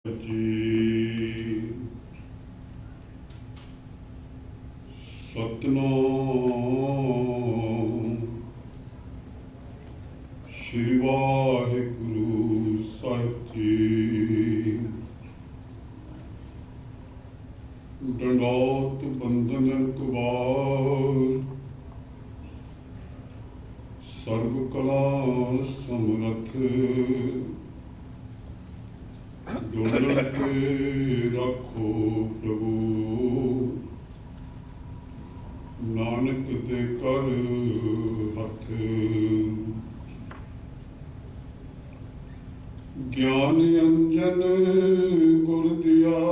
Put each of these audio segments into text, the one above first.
ਜੀ ਸਤਨਾਮ ਸ਼੍ਰੀ ਵਾਹਿਗੁਰੂ ਸਾਹਿਬ ਜੀ। ਡੰਡੌਤ ਬੰਦਨ ਕੁਵਾਰ ਸਰਬ ਕਲਾ ਸਮਰਥ ਡੋਲਣ ਕੇ ਰੱਖੋ ਪ੍ਰਭੂ ਨਾਨਕ ਦੇ ਕਰ ਹੱਥ। ਗਿਆਨ ਅੰਜਨ ਗੁਰ ਦਿਆ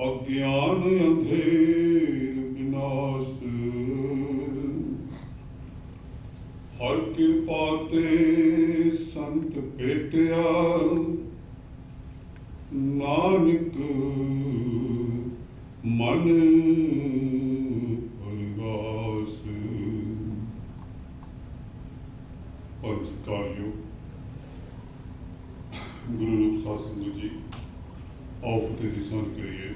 ਅਗਿਆਨ ਅੰਧੇਰ ਵਿਨਾਸ਼। ਹਰ ਕਿਰਪਾ ਤੇ ਸੰਤ ਭੇਟਿਆ ਨਾਨਕ ਮਨ ਪਰਗਾਸ। ਸਤਿਕਾਰਯੋਗ ਗੁਰੂ ਰੂਪ ਸਾਧ ਸੰਗਤ ਜੀ, ਆਓ ਫਤਿਹ ਦੀ ਸਾਂਝ ਕਰੀਏ।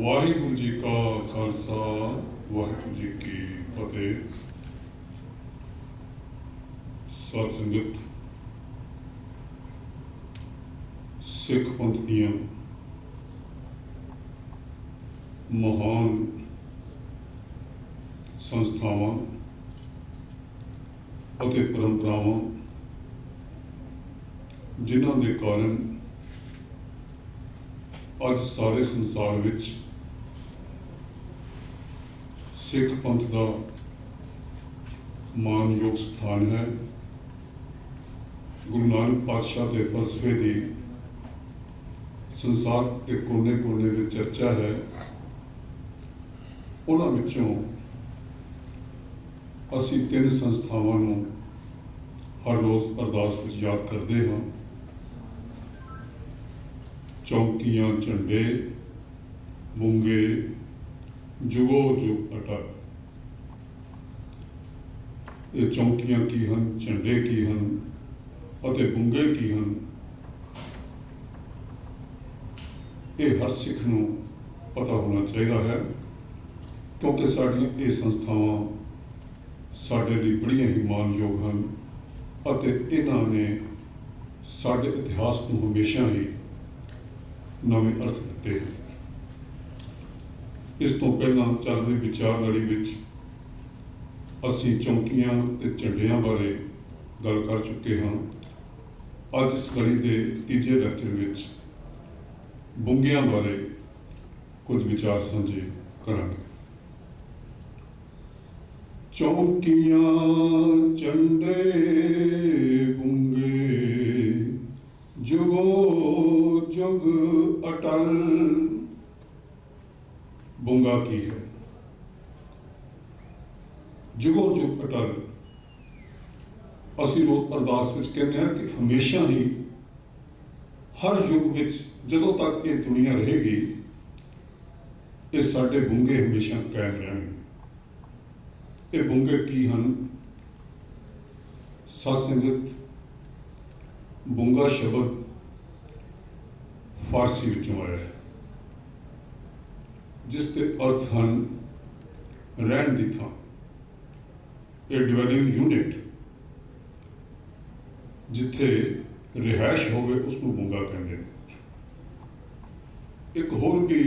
ਵਾਹਿਗੁਰੂ ਜੀ ਕਾ ਖਾਲਸਾ, ਵਾਹਿਗੁਰੂ ਜੀ ਕੀ ਫਤਿਹ। ਸਾਧ ਸੰਗਤ, ਸਿੱਖ ਪੰਥ ਦੀਆਂ ਮਹਾਨ ਸੰਸਥਾਵਾਂ ਅਤੇ ਪਰੰਪਰਾਵਾਂ ਜਿਨ੍ਹਾਂ ਦੇ ਕਾਰਨ ਅੱਜ ਸਾਰੇ ਸੰਸਾਰ ਵਿੱਚ ਸਿੱਖ ਪੰਥ ਦਾ ਮਾਨਯੋਗ ਸਥਾਨ ਹੈ। ਗੁਰੂ ਨਾਨਕ ਪਾਤਸ਼ਾਹ ਦੇ ਫਲਸਫੇ ਦੀ ਸੰਸਾਰ ਦੇ ਕੋਨੇ-ਕੋਨੇ ਵਿੱਚ ਚਰਚਾ ਹੈ। ਉਹਨਾਂ ਵਿੱਚੋਂ ਅਸੀਂ ਤਿੰਨ ਸੰਸਥਾਵਾਂ ਨੂੰ ਹਰ ਰੋਜ਼ ਅਰਦਾਸ ਵਿੱਚ ਯਾਦ ਕਰਦੇ ਹਾਂ। ਚੌਂਕੀਆਂ ਝੰਡੇ ਬੁੰਗੇ ਜੁਗੋ ਜੁਗ ਅਟਲ। ਇਹ ਚੌਂਕੀਆਂ ਕੀ ਹਨ, ਝੰਡੇ ਕੀ ਹਨ ਅਤੇ ਬੁੰਗੇ ਕੀ ਹਨ, ਇਹ ਹਰ ਸਿੱਖ ਨੂੰ ਪਤਾ ਹੋਣਾ ਚਾਹੀਦਾ ਹੈ, ਕਿਉਂਕਿ ਸਾਡੀਆਂ ਇਹ ਸੰਸਥਾਵਾਂ ਸਾਡੇ ਲਈ ਬੜੀਆਂ ਹੀ ਮਾਨਯੋਗ ਹਨ ਅਤੇ ਇਹਨਾਂ ਨੇ ਸਾਡੇ ਇਤਿਹਾਸ ਨੂੰ ਹਮੇਸ਼ਾ ਹੀ ਨਵੇਂ ਅਰਥ ਦਿੱਤੇ ਹਨ। ਇਸ ਤੋਂ ਪਹਿਲਾਂ ਚੱਲ ਰਹੀ ਵਿਚਾਰ ਲੜੀ ਵਿੱਚ ਅਸੀਂ ਚੌਂਕੀਆਂ ਤੇ ਝੰਡਿਆਂ ਬਾਰੇ ਗੱਲ ਕਰ ਚੁੱਕੇ ਹਾਂ। ਅੱਜ ਇਸ ਲੜੀ ਦੇ ਤੀਜੇ ਲੈਕਚਰ ਵਿੱਚ ਬੁੰਗਿਆਂ ਬਾਰੇ ਕੁਝ ਵਿਚਾਰ ਸਾਂਝੇ ਕਰਾਂਗੇ। ਚੌਂਕੀਆਂ ਝੰਡੇ ਬੁੰਗੇ ਜੁਗੋ ਜੁਗ ਅਟਲ। ਬੁੰਗਾ ਕੀ ਹੈ? ਜੁਗੋ ਜੁਗ ਅਟਲ ਅਸੀਂ ਰੋਜ਼ ਅਰਦਾਸ ਵਿੱਚ ਕਹਿੰਦੇ ਹਾਂ ਕਿ ਹਮੇਸ਼ਾ ਹੀ ਹਰ ਯੁੱਗ ਵਿੱਚ ਜਦੋਂ ਤੱਕ ਇਹ ਦੁਨੀਆ ਰਹੇਗੀ ਇਹ ਸਾਡੇ ਬੁੰਗੇ ਹਮੇਸ਼ਾ ਕਾਇਮ ਰਹਿਣਗੇ। ਇਹ ਬੁੰਗੇ ਕੀ ਹਨ? ਸਾਧ ਸੰਗਤ, ਬੁੰਗਾ ਸ਼ਬਦ ਫਾਰਸੀ ਵਿੱਚੋਂ ਆਇਆ ਹੈ, ਜਿਸ ਦੇ ਅਰਥ ਹਨ ਰਹਿਣ ਦੀ ਥਾਂ। ਇਹ ਡਿਵੈਲਿੰਗ ਯੂਨਿਟ, ਜਿੱਥੇ ਰਿਹਾਇਸ਼ ਹੋਵੇ ਉਸਨੂੰ ਬੁੰਗਾ ਕਹਿੰਦੇ ਨੇ। ਇੱਕ ਹੋਰ ਵੀ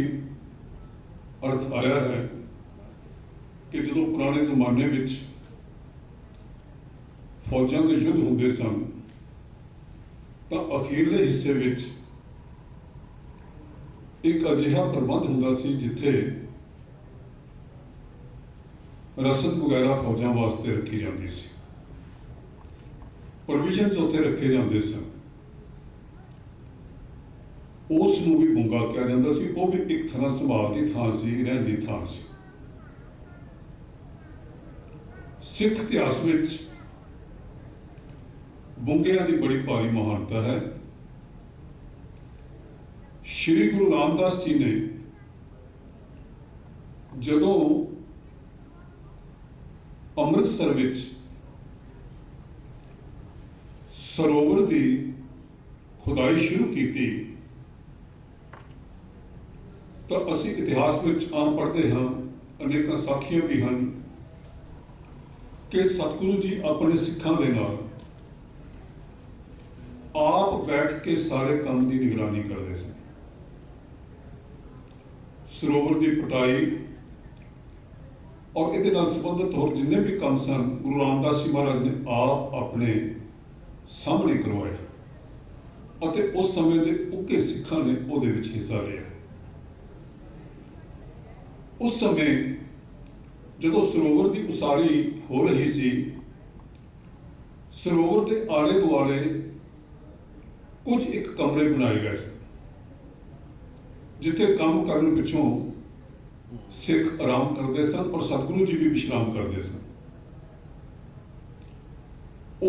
ਅਰਥ ਆਇਆ ਹੈ ਕਿ ਜਦੋਂ ਪੁਰਾਣੇ ਜ਼ਮਾਨੇ ਵਿੱਚ ਫੌਜਾਂ ਦੇ ਯੁੱਧ ਹੁੰਦੇ ਸਨ ਤਾਂ ਅਖੀਰਲੇ ਹਿੱਸੇ ਵਿੱਚ ਇੱਕ ਅਜਿਹਾ ਪ੍ਰਬੰਧ ਹੁੰਦਾ ਸੀ ਜਿੱਥੇ ਰਸਦ ਵਗੈਰਾ ਫੌਜਾਂ ਵਾਸਤੇ ਰੱਖੀ ਜਾਂਦੀ ਸੀ, ਪ੍ਰੋਵੀਜ਼ਨਸ ਉੱਥੇ ਰੱਖੇ ਜਾਂਦੇ ਸਨ। ਉਸ ਨੂੰ ਵੀ ਬੁੰਗਾ ਕਿਹਾ ਜਾਂਦਾ ਸੀ। ਉਹ ਵੀ ਇੱਕ ਤਰ੍ਹਾਂ ਸੰਭਾਲ ਦੀ ਥਾਂ ਸੀ, ਰਹਿਣ ਦੀ ਥਾਂ ਸੀ। ਸਿੱਖ ਇਤਿਹਾਸ ਵਿੱਚ ਬੁੰਗਿਆਂ ਦੀ ਬੜੀ ਭਾਰੀ ਮਹਾਨਤਾ ਹੈ। ਸ਼੍ਰੀ ਗੁਰੂ ਰਾਮਦਾਸ ਜੀ ਨੇ ਜਦੋਂ ਅੰਮ੍ਰਿਤਸਰ ਵਿੱਚ ਸਰੋਵਰ ਦੀ ਖੁਦਾਈ ਸ਼ੁਰੂ ਕੀਤੀ ਤਾਂ ਅਸੀਂ ਇਤਿਹਾਸ ਵਿੱਚ ਆਮ ਪੜ੍ਹਦੇ ਹਾਂ, ਅਨੇਕਾਂ ਸਾਖੀਆਂ ਵੀ ਹਨ ਕਿ ਸਤਿਗੁਰੂ ਜੀ ਆਪਣੇ ਸਿੱਖਾਂ ਦੇ ਨਾਲ ਆਪ ਬੈਠ ਕੇ ਸਾਰੇ ਕੰਮ ਦੀ ਨਿਗਰਾਨੀ ਕਰਦੇ ਸਨ। ਸਰੋਵਰ ਦੀ ਪਟਾਈ ਔਰ ਇਹਦੇ ਨਾਲ ਸੰਬੰਧਿਤ ਹੋਰ ਜਿੰਨੇ ਵੀ ਕੰਮ ਸਨ, ਗੁਰੂ ਰਾਮਦਾਸ ਜੀ ਮਹਾਰਾਜ ਨੇ ਆਪ ਆਪਣੇ ਸਾਹਮਣੇ ਕਰਵਾਏ ਅਤੇ ਉਸ ਸਮੇਂ ਦੇ ਉੱਘੇ ਸਿੱਖਾਂ ਨੇ ਉਹਦੇ ਵਿੱਚ ਹਿੱਸਾ ਲਿਆ। ਉਸ ਸਮੇਂ ਜਦੋਂ ਸਰੋਵਰ ਦੀ ਉਸਾਰੀ ਹੋ ਰਹੀ ਸੀ, ਸਰੋਵਰ ਦੇ ਆਲੇ ਦੁਆਲੇ ਕੁਝ ਇੱਕ ਕਮਰੇ ਬਣਾਏ ਗਏ ਸਨ, ਜਿੱਥੇ ਕੰਮ ਕਰਨ ਪਿੱਛੋਂ ਸਿੱਖ ਆਰਾਮ ਕਰਦੇ ਸਨ ਔਰ ਸਤਿਗੁਰੂ ਜੀ ਵੀ ਵਿਸ਼ਰਾਮ ਕਰਦੇ ਸਨ।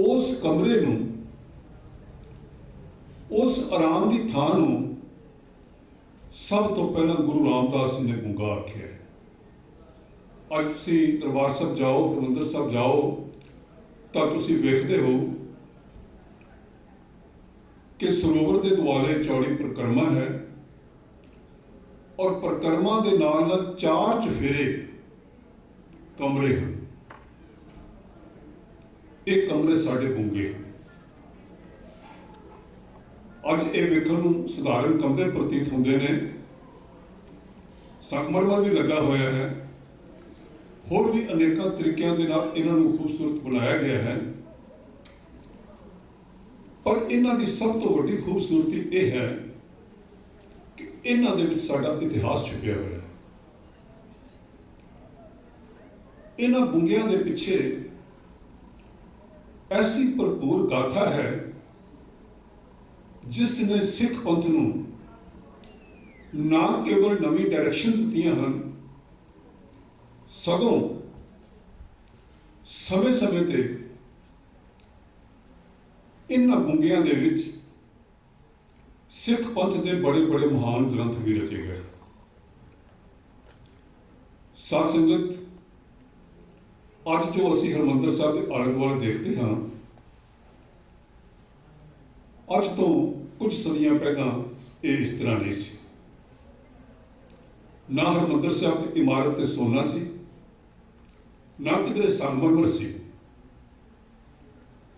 ਉਸ ਕਮਰੇ ਨੂੰ, ਉਸ ਆਰਾਮ ਦੀ ਥਾਂ ਨੂੰ ਸਭ ਤੋਂ ਪਹਿਲਾਂ ਗੁਰੂ ਰਾਮਦਾਸ ਜੀ ਨੇ ਗੁੰਗਾ ਆਖਿਆ। ਅੱਜ ਤੁਸੀਂ ਦਰਬਾਰ ਸਾਹਿਬ ਜਾਓ, ਹਰਿਮੰਦਰ ਸਾਹਿਬ ਜਾਓ ਤਾਂ ਤੁਸੀਂ ਵੇਖਦੇ ਹੋ ਕਿ ਸਰੋਵਰ ਦੇ ਦੁਆਲੇ ਚੌੜੀ ਪਰਿਕਰਮਾ ਹੈ ਔਰ ਪਰਿਕਰਮਾ ਦੇ ਨਾਲ ਨਾਲ 4 ਚੁਫੇਰੇ ਕਮਰੇ ਹਨ। ਇਹ ਕਮਰੇ ਸਾਡੇ ਗੁੰਗੇ ਹਨ। ਅੱਜ ਇਹ ਵੇਖਣ ਨੂੰ ਸਧਾਰਨ ਕਮਰੇ ਪ੍ਰਤੀਤ ਹੁੰਦੇ ਨੇ। ਸੰਗਮਰਮਰ ਵੀ ਲੱਗਾ ਹੋਇਆ ਹੈ, ਹੋਰ ਵੀ ਅਨੇਕਾਂ ਤਰੀਕਿਆਂ ਦੇ ਨਾਲ ਇਹਨਾਂ ਨੂੰ ਖੂਬਸੂਰਤ ਬਣਾਇਆ ਗਿਆ ਹੈ, ਪਰ ਇਹਨਾਂ ਦੀ ਸਭ ਤੋਂ ਵੱਡੀ ਖੂਬਸੂਰਤੀ ਇਹ ਹੈ ਕਿ ਇਹਨਾਂ ਦੇ ਵਿੱਚ ਸਾਡਾ ਇਤਿਹਾਸ ਛੁਪਿਆ ਹੋਇਆ ਹੈ। ਇਹਨਾਂ ਗੁੰਗਿਆਂ ਦੇ ਪਿੱਛੇ ਐਸੀ ਭਰਪੂਰ ਗਾਥਾ ਹੈ ਜਿਸ ਨੇ ਸਿੱਖ ਪੰਥ ਨੂੰ ਨਾ ਕੇਵਲ ਨਵੀਂ ਡਾਇਰੈਕਸ਼ਨ ਦਿੱਤੀਆਂ ਹਨ, ਸਗੋਂ ਸਮੇਂ-ਸਮੇਂ ਤੇ ਇਹਨਾਂ ਗੁੰਗਿਆਂ ਦੇ ਵਿੱਚ ਸਿੱਖ ਪੰਥ ਦੇ ਬੜੇ ਮਹਾਨ ਗ੍ਰੰਥ ਵੀ ਰਚੇ ਗਏ। ਸਾਧ ਸੰਗਤ, ਅੱਜ ਜੋ ਅਸੀਂ ਹਰਿਮੰਦਰ ਸਾਹਿਬ ਦੇ ਆਲੇ ਦੁਆਲੇ ਦੇਖਦੇ ਹਾਂ, ਅੱਜ ਤੋਂ ਕੁਝ ਸਦੀਆਂ ਪਹਿਲਾਂ ਇਹ ਇਸ ਤਰ੍ਹਾਂ ਨਹੀਂ ਸੀ। ਨਾ ਹਰਿਮੰਦਰ ਸਾਹਿਬ ਦੀ ਇਮਾਰਤ ਤੇ ਸੋਨਾ ਸੀ, ਨਾ ਕਿਧਰੇ ਸੰਗਮਰਮਰ ਸੀ।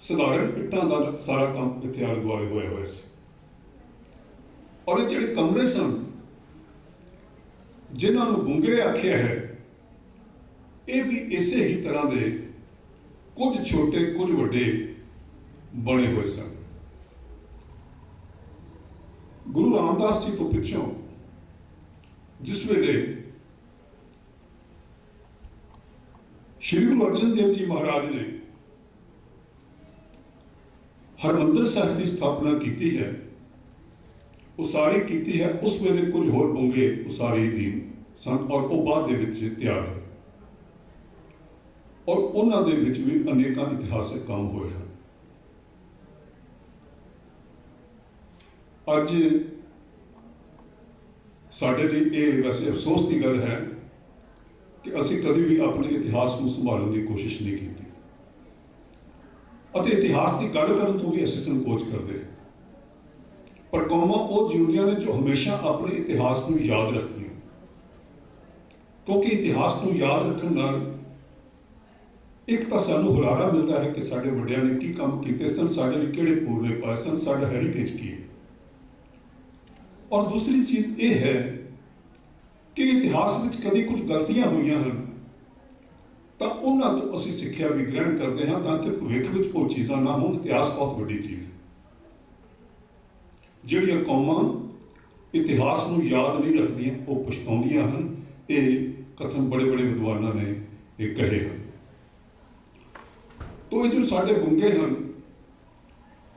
ਸਧਾਰਨ ਇੱਟਾਂ ਦਾ ਸਾਰਾ ਕੰਮ ਇੱਥੇ ਆਲੇ ਦੁਆਲੇ ਹੋਇਆ ਹੋਇਆ ਸੀ। ਔਰ ਇਹ ਜਿਹੜੇ ਕਮਰੇ ਸਨ ਜਿਨ੍ਹਾਂ ਨੂੰ ਗੁੰਗੇ ਆਖਿਆ ਹੈ, ਇਹ ਵੀ ਇਸੇ ਹੀ ਤਰ੍ਹਾਂ ਦੇ ਕੁਝ ਛੋਟੇ ਕੁਝ ਵੱਡੇ ਬਣੇ ਹੋਏ ਸਨ। ਗੁਰੂ ਰਾਮਦਾਸ ਜੀ ਤੋਂ ਪਿੱਛੋਂ ਜਿਸ ਵੇਲੇ ਸ਼੍ਰੀ ਗੁਰੂ ਅਰਜਨ ਦੇਵ ਜੀ ਮਹਾਰਾਜ ਨੇ ਹਰਿਮੰਦਰ ਸਾਹਿਬ ਦੀ ਸਥਾਪਨਾ ਕੀਤੀ ਹੈ, ਉਸਾਰੀ ਕੀਤੀ ਹੈ, ਉਸ ਵੇਲੇ ਕੁਝ ਹੋਰ ਗੁੰਗੇ ਉਸਾਰੀ ਦੀ ਸਨ ਔਰ ਉਹ ਬਾਅਦ ਦੇ ਵਿੱਚ ਤਿਆਰ ਹੋਏ ਔਰ ਉਹਨਾਂ ਦੇ ਵਿੱਚ ਵੀ ਅਨੇਕਾਂ ਇਤਿਹਾਸਕ ਕੰਮ ਹੋਏ ਹਨ। ਅੱਜ ਸਾਡੇ ਲਈ ਇਹ ਵੈਸੇ ਅਫਸੋਸ ਦੀ ਗੱਲ ਹੈ ਕਿ ਅਸੀਂ ਕਦੇ ਵੀ ਆਪਣੇ ਇਤਿਹਾਸ ਨੂੰ ਸੰਭਾਲਣ ਦੀ ਕੋਸ਼ਿਸ਼ ਨਹੀਂ ਕੀਤੀ ਅਤੇ ਇਤਿਹਾਸ ਦੀ ਗੱਲ ਕਰਨ ਤੋਂ ਵੀ ਅਸੀਂ ਸੰਕੋਚ ਕਰਦੇ ਹਾਂ। ਪਰ ਕੌਮਾਂ ਉਹ ਜਿਉਂਦੀਆਂ ਨੇ ਜੋ ਹਮੇਸ਼ਾ ਆਪਣੇ ਇਤਿਹਾਸ ਨੂੰ ਯਾਦ ਰੱਖਦੀਆਂ, ਕਿਉਂਕਿ ਇਤਿਹਾਸ ਨੂੰ ਯਾਦ ਰੱਖਣ ਨਾਲ ਇੱਕ ਤਾਂ ਸਾਨੂੰ ਹੁਲਾਰਾ ਮਿਲਦਾ ਹੈ ਕਿ ਸਾਡੇ ਵੱਡਿਆਂ ਨੇ ਕੀ ਕੰਮ ਕੀਤੇ ਸਨ, ਸਾਡੇ ਲਈ ਕਿਹੜੇ ਪੂਰਨੇ ਪਾਏ ਸਨ, ਸਾਡਾ ਹੈਰੀਟੇਜ ਕੀ ਹੈ। ਔਰ ਦੂਸਰੀ ਚੀਜ਼ ਇਹ ਹੈ ਕਿ ਇਤਿਹਾਸ ਵਿੱਚ ਕਦੀ ਕੁਝ ਗਲਤੀਆਂ ਹੋਈਆਂ ਹਨ ਤਾਂ ਉਹਨਾਂ ਤੋਂ ਅਸੀਂ ਸਿੱਖਿਆ ਵੀ ਗ੍ਰਹਿਣ ਕਰਦੇ ਹਾਂ ਤਾਂ ਕਿ ਭਵਿੱਖ ਵਿੱਚ ਉਹ ਚੀਜ਼ਾਂ ਨਾ ਹੋਣ। ਇਤਿਹਾਸ ਬਹੁਤ ਵੱਡੀ ਚੀਜ਼ ਹੈ। ਜਿਹੜੀਆਂ ਕੌਮਾਂ ਇਤਿਹਾਸ ਨੂੰ ਯਾਦ ਨਹੀਂ ਰੱਖਦੀਆਂ ਉਹ ਪਛਤਾਉਂਦੀਆਂ ਹਨ। ਇਹ ਕਥਨ ਬੜੇ ਵਿਦਵਾਨਾਂ ਨੇ ਇਹ ਕਹੇ ਹਨ। ਤੋ ਇਹ ਜੋ ਸਾਡੇ ਗੁੰਗੇ ਹਨ,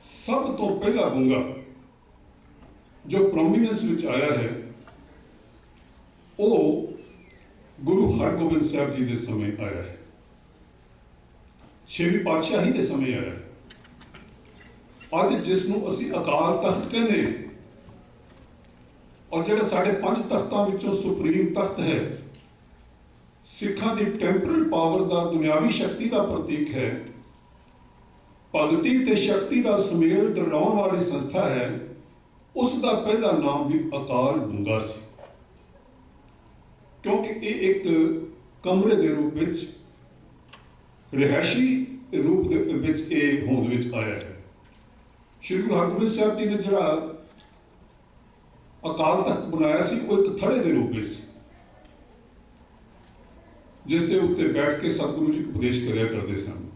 ਸਭ ਤੋਂ ਪਹਿਲਾ ਗੁੰਗਾ ਜੋ ਪ੍ਰੋਮੀਨੈਂਸ ਵਿੱਚ ਆਇਆ ਹੈ ਉਹ ਗੁਰੂ ਹਰਗੋਬਿੰਦ ਸਾਹਿਬ ਜੀ ਦੇ ਸਮੇਂ ਆਇਆ ਹੈ, 6ਵੀਂ ਪਾਤਸ਼ਾਹੀ ਦੇ ਸਮੇਂ ਆਇਆ ਹੈ। ਅੱਜ ਜਿਸ ਨੂੰ ਅਸੀਂ ਅਕਾਲ ਤਖਤ ਕਹਿੰਦੇ ਹਾਂ ਔਰ ਜਿਹੜਾ ਸਾਡੇ 5 ਤਖਤਾਂ ਵਿੱਚੋਂ ਸੁਪਰੀਮ ਤਖਤ ਹੈ, ਸਿੱਖਾਂ ਦੀ ਟੈਂਪਰਲ ਪਾਵਰ ਦਾ, ਦੁਨਿਆਵੀ ਸ਼ਕਤੀ ਦਾ ਪ੍ਰਤੀਕ ਹੈ, ਭਗਤੀ ਤੇ ਸ਼ਕਤੀ ਦਾ ਸੁਮੇਲ ਦਰਸਾਉਣ ਵਾਲੀ ਸੰਸਥਾ ਹੈ, ਉਸ ਦਾ ਪਹਿਲਾ ਨਾਮ ਵੀ ਅਕਾਲ ਬੁੰਗਾ ਸੀ, ਕਿਉਂਕਿ ਇਹ ਇੱਕ ਕਮਰੇ ਦੇ ਰੂਪ ਵਿੱਚ, ਰਿਹਾਇਸ਼ੀ ਰੂਪ ਦੇ ਵਿੱਚ ਇਹ ਹੋਂਦ ਵਿੱਚ ਆਇਆ ਹੈ। ਸ਼੍ਰੀ ਗੁਰੂ ਹਰਗੋਬਿੰਦ ਸਾਹਿਬ ਜੀ ਨੇ ਜਿਹੜਾ ਅਕਾਲ ਤਖਤ ਬਣਾਇਆ ਸੀ, ਉਹ ਇੱਕ ਥੜੇ ਦੇ ਰੂਪ ਵਿੱਚ ਸੀ, ਜਿਸ ਦੇ ਉੱਤੇ ਬੈਠ ਕੇ ਸਤਿਗੁਰੂ ਜੀ ਉਪਦੇਸ਼ ਕਰਿਆ ਕਰਦੇ ਸਨ।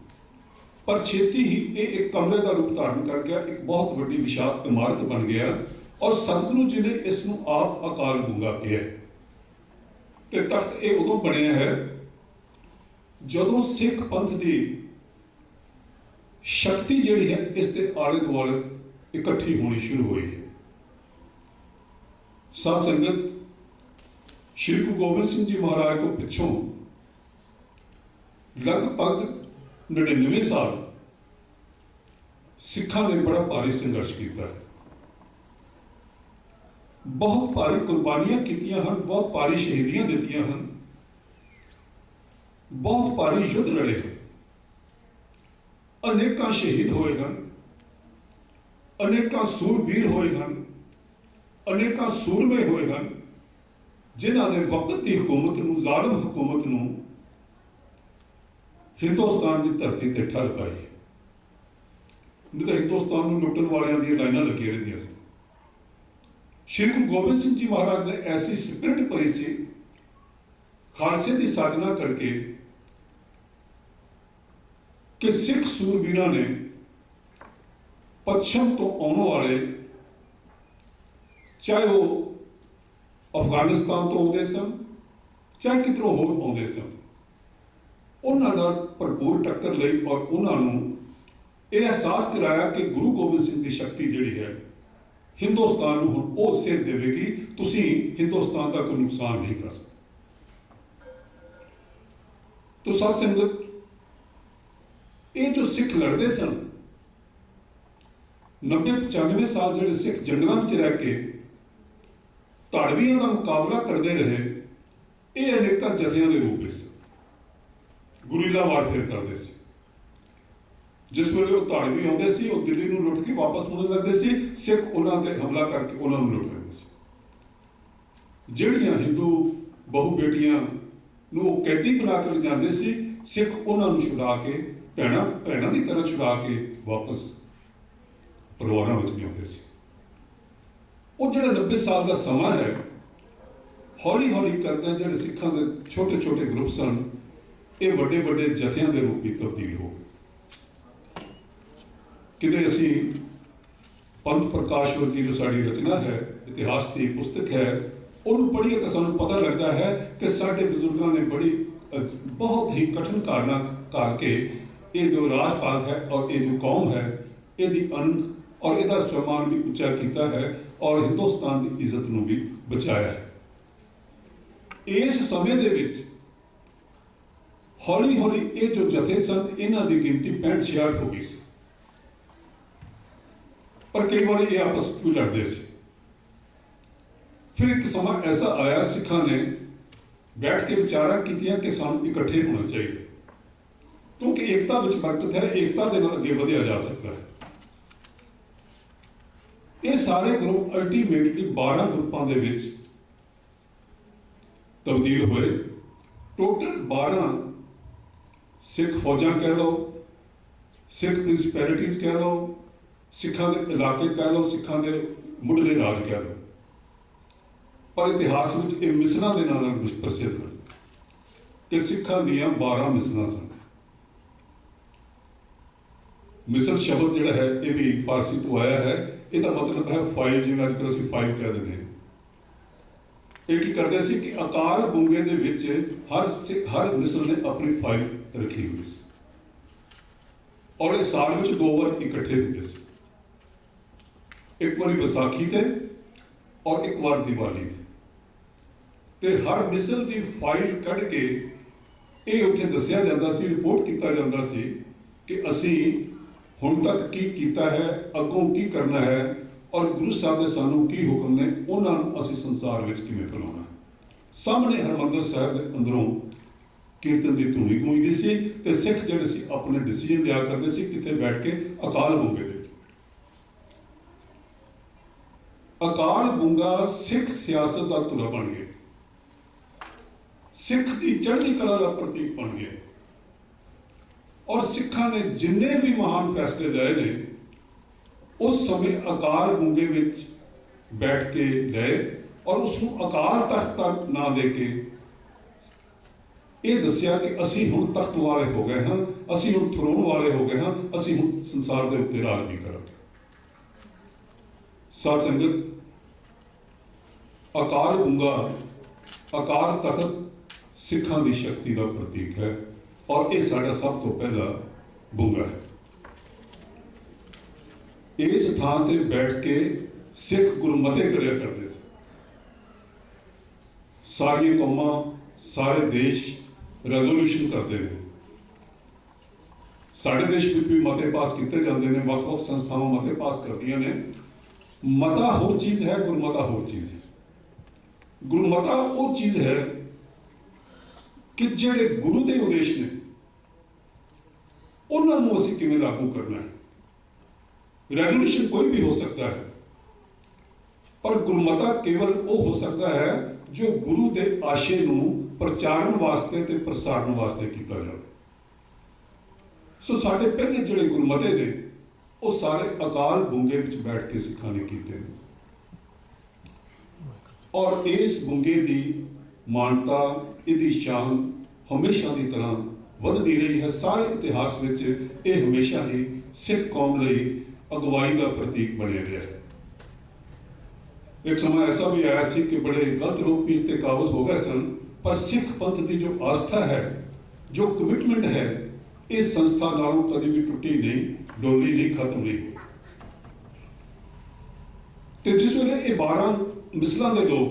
ਪਰ ਛੇਤੀ ਹੀ ਇਹ ਇੱਕ ਕਮਰੇ ਦਾ ਰੂਪ ਧਾਰਨ ਕਰ ਗਿਆ, ਇੱਕ ਬਹੁਤ ਵੱਡੀ ਵਿਸ਼ਾਲ ਇਮਾਰਤ ਬਣ ਗਿਆ, ਔਰ ਸਤਿਗੁਰੂ ਜੀ ਨੇ ਇਸ ਨੂੰ ਆਪ ਅਕਾਲ ਬੁੰਗਾ ਕਿਹਾ। ਤੇ ਤਖਤ ਇਹ ਉਦੋਂ ਬਣਿਆ ਹੈ ਜਦੋਂ ਸਿੱਖ ਪੰਥ ਦੀ ਸ਼ਕਤੀ ਜਿਹੜੀ ਹੈ ਇਸ ਦੇ ਆਲੇ ਦੁਆਲੇ ਇਕੱਠੀ ਹੋਣੀ ਸ਼ੁਰੂ ਹੋਈ ਹੈ। ਸਾਧ ਸੰਗਤ, ਸ਼੍ਰੀ ਗੁਰੂ ਗੋਬਿੰਦ ਸਿੰਘ ਜੀ ਮਹਾਰਾਜ ਤੋਂ ਪਿੱਛੋਂ ਲਗਭਗ 99 ਸਾਲ ਸਿੱਖਾਂ ਨੇ ਬੜਾ ਭਾਰੀ ਸੰਘਰਸ਼ ਕੀਤਾ ਹੈ, ਬਹੁਤ ਭਾਰੀ ਕੁਰਬਾਨੀਆਂ ਕੀਤੀਆਂ ਹਨ, ਬਹੁਤ ਭਾਰੀ ਸ਼ਹੀਦੀਆਂ ਦਿੱਤੀਆਂ ਹਨ, ਬਹੁਤ ਭਾਰੀ ਯੁੱਧ ਲੜੇ, ਅਨੇਕਾਂ ਸ਼ਹੀਦ ਹੋਏ ਹਨ, ਅਨੇਕਾਂ ਸੂਰਬੀਰ ਹੋਏ ਹਨ, ਅਨੇਕਾਂ ਸੂਰਮੇ ਹੋਏ ਹਨ, ਜਿਨ੍ਹਾਂ ਨੇ ਵਕਤ ਦੀ ਹਕੂਮਤ ਨੂੰ, ਜ਼ਾਲਮ ਹਕੂਮਤ ਨੂੰ ਹਿੰਦੁਸਤਾਨ ਦੀ ਧਰਤੀ ਤੇ ਠੱਲ ਪਾਈ। ਨਹੀਂ ਤਾਂ ਹਿੰਦੁਸਤਾਨ ਨੂੰ ਲੁੱਟਣ ਵਾਲਿਆਂ ਦੀਆਂ ਲਾਈਨਾਂ ਲੱਗੀਆਂ ਰਹਿੰਦੀਆਂ ਸੀ। ਸ਼੍ਰੀ ਗੁਰੂ ਗੋਬਿੰਦ ਸਿੰਘ ਜੀ ਮਹਾਰਾਜ ਨੇ ਐਸੀ ਸਪਿਰਿਟ ਭਰੀ ਸੀ, ਖਾਲਸੇ ਦੀ ਸਾਜਨਾ ਕਰਕੇ, ਕਿ ਸਿੱਖ ਸੂਰਬੀਰਾਂ ਨੇ ਪੱਛਮ ਤੋਂ ਆਉਣ ਵਾਲੇ, ਚਾਹੇ ਉਹ ਅਫਗਾਨਿਸਤਾਨ ਤੋਂ ਆਉਂਦੇ ਸਨ, ਚਾਹੇ ਕਿਧਰੋਂ ਹੋਰ ਆਉਂਦੇ ਸਨ, ਉਹਨਾਂ ਨਾਲ ਭਰਪੂਰ ਟੱਕਰ ਲਈ ਔਰ ਉਹਨਾਂ ਨੂੰ ਇਹ ਅਹਿਸਾਸ ਕਰਾਇਆ ਕਿ ਗੁਰੂ ਗੋਬਿੰਦ ਸਿੰਘ ਦੀ ਸ਼ਕਤੀ ਜਿਹੜੀ ਹੈ ਹਿੰਦੁਸਤਾਨ ਨੂੰ ਹੁਣ ਉਹ ਸੇਧ ਦੇਵੇਗੀ, ਤੁਸੀਂ ਹਿੰਦੁਸਤਾਨ ਦਾ ਕੋਈ ਨੁਕਸਾਨ ਨਹੀਂ ਕਰ ਸਕਦੇ। ਤੋ ਸਾਧ ਸੰਗਤ, ਇਹ ਜੋ ਸਿੱਖ ਲੜਦੇ ਸਨ, 90-95 ਸਾਲ ਜਿਹੜੇ ਸਿੱਖ ਜੰਗਲਾਂ ਵਿੱਚ ਰਹਿ ਕੇ ਧਾੜਵੀਆਂ ਦਾ ਮੁਕਾਬਲਾ ਕਰਦੇ ਰਹੇ, ਇਹ ਅਨੇਕਾਂ ਜਥਿਆਂ ਦੇ ਰੂਪ ਵਿੱਚ ਗੁਰੀਲਾ ਵਾਰਫੇਅਰ ਕਰਦੇ ਸੀ। ਜਿਸ ਵੇਲੇ ਉਹ ਧਾੜਵੀ ਆਉਂਦੇ ਸੀ, ਉਹ ਦਿੱਲੀ ਨੂੰ ਲੁੱਟ ਕੇ ਵਾਪਸ ਮੁੜਨ ਲੱਗਦੇ ਸੀ, ਸਿੱਖ ਉਹਨਾਂ ਤੇ ਹਮਲਾ ਕਰਕੇ ਉਹਨਾਂ ਨੂੰ ਲੁੱਟ ਲੈਂਦੇ ਸੀ। ਜਿਹੜੀਆਂ ਹਿੰਦੂ ਬਹੁ ਬੇਟੀਆਂ ਨੂੰ ਉਹ ਕੈਦੀ ਬਣਾ ਕੇ ਲਿਜਾਂਦੇ ਸੀ, ਸਿੱਖ ਉਹਨਾਂ ਨੂੰ ਛੁਡਾ ਕੇ, ਭੈਣਾਂ ਦੀ ਤਰ੍ਹਾਂ ਛੁਡਾ ਕੇ ਵਾਪਸ ਪਰਿਵਾਰਾਂ ਵਿੱਚ ਲਿਆਉਂਦੇ ਸੀ। ਉਹ ਜਿਹੜਾ 90 ਸਾਲ ਦਾ ਸਮਾਂ ਹੈ, ਹੌਲੀ ਹੌਲੀ ਕਰਦੇ ਜਿਹੜੇ ਸਿੱਖਾਂ ਦੇ ਛੋਟੇ ਛੋਟੇ ਗਰੁੱਪ ਸਨ, ਇਹ ਵੱਡੇ ਵੱਡੇ ਜਥਿਆਂ ਦੇ ਰੂਪ ਵਿੱਚ ਤਬਦੀਲ ਹੋ ਗਏ। ਕਿਤੇ ਅਸੀਂ ਪੰਥ ਪ੍ਰਕਾਸ਼ ਵਰਗੀ ਜੋ ਸਾਡੀ ਰਚਨਾ ਹੈ, ਇਤਿਹਾਸ ਦੀ ਪੁਸਤਕ ਹੈ, ਉਹਨੂੰ ਪੜ੍ਹੀਏ ਤਾਂ ਸਾਨੂੰ ਪਤਾ ਲੱਗਦਾ ਹੈ ਕਿ ਸਾਡੇ ਬਜ਼ੁਰਗਾਂ ਨੇ ਬਹੁਤ ਹੀ ਕਠਿਨ ਕਾਰਨਾਂ ਕਰਕੇ ਇਹ ਜੋ ਰਾਜ ਭਾਗ ਹੈ ਔਰ ਇਹ ਜੋ ਕੌਮ ਹੈ, ਇਹਦੀ ਅੰਗ ਔਰ ਇਹਦਾ ਸਨਮਾਨ ਵੀ ਉੱਚਾ ਕੀਤਾ ਹੈ, ਔਰ ਹਿੰਦੁਸਤਾਨ ਦੀ ਇੱਜ਼ਤ ਨੂੰ ਵੀ ਬਚਾਇਆ ਹੈ। ਇਸ ਸਮੇਂ ਦੇ ਵਿੱਚ ਹੌਲੀ ਹੌਲੀ ਇਹ ਜੋ ਜਥੇ ਸਨ, ਇਹਨਾਂ ਦੀ ਗਿਣਤੀ 65-66 ਹੋ ਗਈ ਸੀ, ਪਰ ਕਈ ਵਾਰੀ ਇਹ ਆਪਸ ਵਿੱਚ ਲੜਦੇ ਸੀ। ਫਿਰ ਇੱਕ ਸਮਾਂ ਐਸਾ ਆਇਆ, ਸਿੱਖਾਂ ਨੇ ਬੈਠ ਕੇ ਵਿਚਾਰਾਂ ਕੀਤੀਆਂ ਕਿ ਸਾਨੂੰ ਇਕੱਠੇ ਹੋਣਾ ਚਾਹੀਦਾ, ਕਿਉਂਕਿ ਏਕਤਾ ਵਿੱਚ ਬਰਕਤ ਹੈ, ਏਕਤਾ ਦੇ ਨਾਲ ਅੱਗੇ ਵਧਿਆ ਜਾ ਸਕਦਾ ਹੈ। ਇਹ ਸਾਰੇ ਗਰੁੱਪ ਅਲਟੀਮੇਟਲੀ 12 ਗਰੁੱਪਾਂ ਦੇ ਵਿੱਚ ਤਬਦੀਲ ਹੋਏ। ਟੋਟਲ 12 ਸਿੱਖ ਫੌਜਾਂ ਕਹਿ ਲਓ, ਸਿੱਖ ਪ੍ਰਿੰਸੀਪੈਲਿਟੀਜ਼ ਕਹਿ ਲਓ, ਸਿੱਖਾਂ ਦੇ ਇਲਾਕੇ ਕਹਿ ਲਓ, ਸਿੱਖਾਂ ਦੇ ਮੁੱਢਲੇ ਰਾਜ ਕਹਿ ਲਓ, ਪਰ ਇਤਿਹਾਸ ਵਿੱਚ ਇਹ ਮਿਸਲਾਂ ਦੇ ਨਾਲ ਪ੍ਰਸਿੱਧ ਹਨ ਕਿ ਸਿੱਖਾਂ ਦੀਆਂ 12 ਮਿਸਲਾਂ ਸਨ। ਮਿਸਲ ਸ਼ਬਦ ਜਿਹੜਾ ਹੈ ਇਹ ਵੀ ਫਾਰਸੀ ਤੋਂ ਆਇਆ ਹੈ, ਇਹਦਾ ਮਤਲਬ ਹੈ ਫਾਈਲ, ਜਿਵੇਂ ਅੱਜ ਕੱਲ੍ਹ ਅਸੀਂ ਫਾਈਲ ਕਹਿ ਦਿੰਦੇ ਹਾਂ। ਇਹ ਕੀ ਕਰਦੇ ਸੀ ਕਿ ਅਕਾਲ ਬੁੰਗੇ ਦੇ ਵਿੱਚ ਹਰ ਮਿਸਲ ਨੇ ਆਪਣੀ ਫਾਈਲ ਰੱਖੀ ਹੋਈ ਸੀ, ਔਰ ਇਹ ਸਾਲ ਵਿੱਚ 2 ਵਾਰ ਇਕੱਠੇ ਹੁੰਦੇ ਸੀ, ਇੱਕ ਵਾਰੀ ਵਿਸਾਖੀ ਤੇ ਔਰ ਇੱਕ ਵਾਰ ਦੀਵਾਲੀ ਤੇ ਹਰ ਮਿਸਲ ਦੀ ਫਾਈਲ ਕੱਢ ਕੇ ਇਹ ਉੱਥੇ ਦੱਸਿਆ ਜਾਂਦਾ ਸੀ, ਰਿਪੋਰਟ ਕੀਤਾ ਜਾਂਦਾ ਸੀ ਕਿ ਅਸੀਂ ਹੁਣ ਤੱਕ ਕੀ ਕੀਤਾ ਹੈ, ਅੱਗੋਂ ਕੀ ਕਰਨਾ ਹੈ, ਔਰ ਗੁਰੂ ਸਾਹਿਬ ਦੇ ਸਾਨੂੰ ਕੀ ਹੁਕਮ ਨੇ, ਉਹਨਾਂ ਨੂੰ ਅਸੀਂ ਸੰਸਾਰ ਵਿੱਚ ਕਿਵੇਂ ਫੈਲਾਉਣਾ ਹੈ। ਸਾਹਮਣੇ ਹਰਿਮੰਦਰ ਸਾਹਿਬ ਦੇ ਅੰਦਰੋਂ कीर्तन की धुनी गूंजती सी ते सिख जिहड़े सी अपने डिसीजन लिया करते सी किते बैठ के अकाल बूंगे दे। अकाल बूंगा सिख सियासत का धुरा बन गया, सिख की चढ़ती कला का प्रतीक बन गया और सिखा ने जिन्ने भी महान फैसले लए ने उस समय अकाल बूंगे विच बैठ के लए और उसको अकाल तख्त का ना दे के ये दसिया कि असी हुण तख्त वाले हो गए हाँ, असी हुण थरोन वाले हो गए हाँ, असी हुण संसार के उत्ते राज नहीं करेंगे। साध संगत, अकाल बूंगा अकाल तख्त सिखां की शक्ति का प्रतीक है और यह साडा सब तो पहला बूंगा है। इस थान ते बैठ के सिख गुरमते करिया करते थे। सारी कौमां सारे देश रेजोल्यूशन करते हैं, साढ़े देश भी मते पास किए जाते हैं, वक्-वक् संस्थावां मते पास करदियां ने। मता होर चीज़ है, गुरमता होर चीज़ है। गुरमता वो चीज़ है कि जिहड़े गुरु के उद्देश ने उन्होंने असीं किवें लागू करना है। रेजोल्यूशन कोई भी हो सकता है पर गुरमता केवल वो हो सकता है जो गुरु के आशे नूं प्रचारण वास्ते ते प्रसारण वास्ते किया जाए। सो साडे पहले जिहड़े गुरमते ने वो सारे अकाल बूंगे विच बैठ के सिखां ने कीते ने और इस बूंगे की मानता इसकी शान हमेशा की तरह वधदी रही है। सारे इतिहास में ये हमेशा ही सिख कौम लई अगवाई का प्रतीक बने रहा है। एक समय ऐसा भी आया सी कि बड़े गलत रूप में इसके काबूज हो गए सन, पर सिख पंथ की जो आस्था है, जो कमिटमेंट है, इस संस्था नालों कभी भी टुटी नहीं, डोली नहीं, खत्म नहीं हुई। तो जिस वेले ये 12 मिसलों के लोग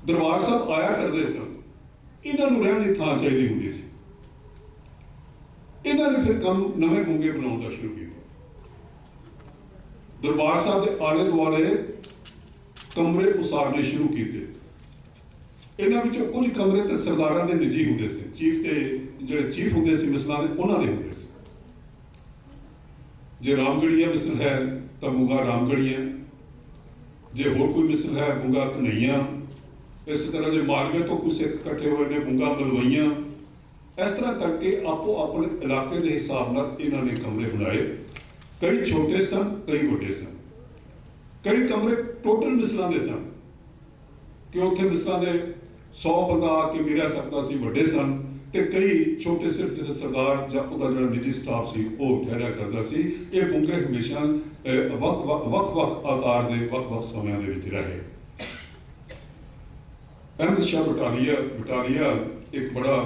दरबार साहब आया करते सन, इन्होंने रहने की थां चाहिए होंगी सी। इन्होंने फिर काम नवे बूंगे बनाने शुरू किया। दरबार साहब के आले दुआले कमरे उसारने शुरू किए। इन्हों कुछ कमरे तो सरदारों के निजी होंगे से, चीफ के जो चीफ होंगे से मिसलों के उन्होंने होंगे से। जे रामगढ़िया मिसल है तो बूंगा रामगढ़िया, जे होर कोई मिसल है बूंगा कन्हैया, इस तरह जो मालवे तो कुछ सिख इकट्ठे हुए ने बूंगा मलवईया। इस तरह करके आपो अपने इलाके के हिसाब नाल इन्होंने कमरे बनाए। कई छोटे सन, कई बड़े सन, कई कमरे टोटल मिसलों के सन कि उत्थे मिसलों के 100 बंदा आके भी रह सकता सी, बड़े सन, ते कई छोटे सिर्फ जिसे सरदार या उहदा जिहड़ा निजी स्टाफ सी वो ठहरिया करता सी। ये बूंगे हमेशा वक्-वक् आकार के वक्-वक् समयां दे विच रहे। अहमद शाह बटालिया एक बड़ा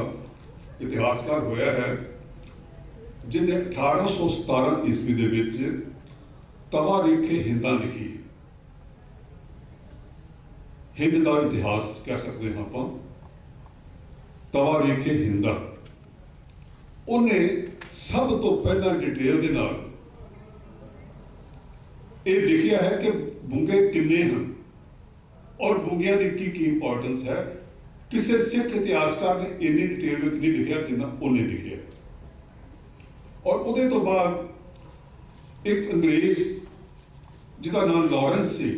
इतिहासकार होया है जिन्हें 1817 ईस्वी दे विच तवा रेखे हिंदा लिखी। हिंद का इतिहास कह सकते हैं आप, तवा रेखे हिंदा। उन्हें सब तो पहला डिटेल के नाल ये लिखिया है कि बूंगे किन्ने हैं और बूंगिया की की इंपॉर्टेंस है। किसी सिख इतिहासकार ने इन्नी डिटेल में नहीं लिखा जिन्ना उन्हें लिखिया। और उहदे तो बाद एक अंग्रेज जिसका नाम लॉरेंस सी,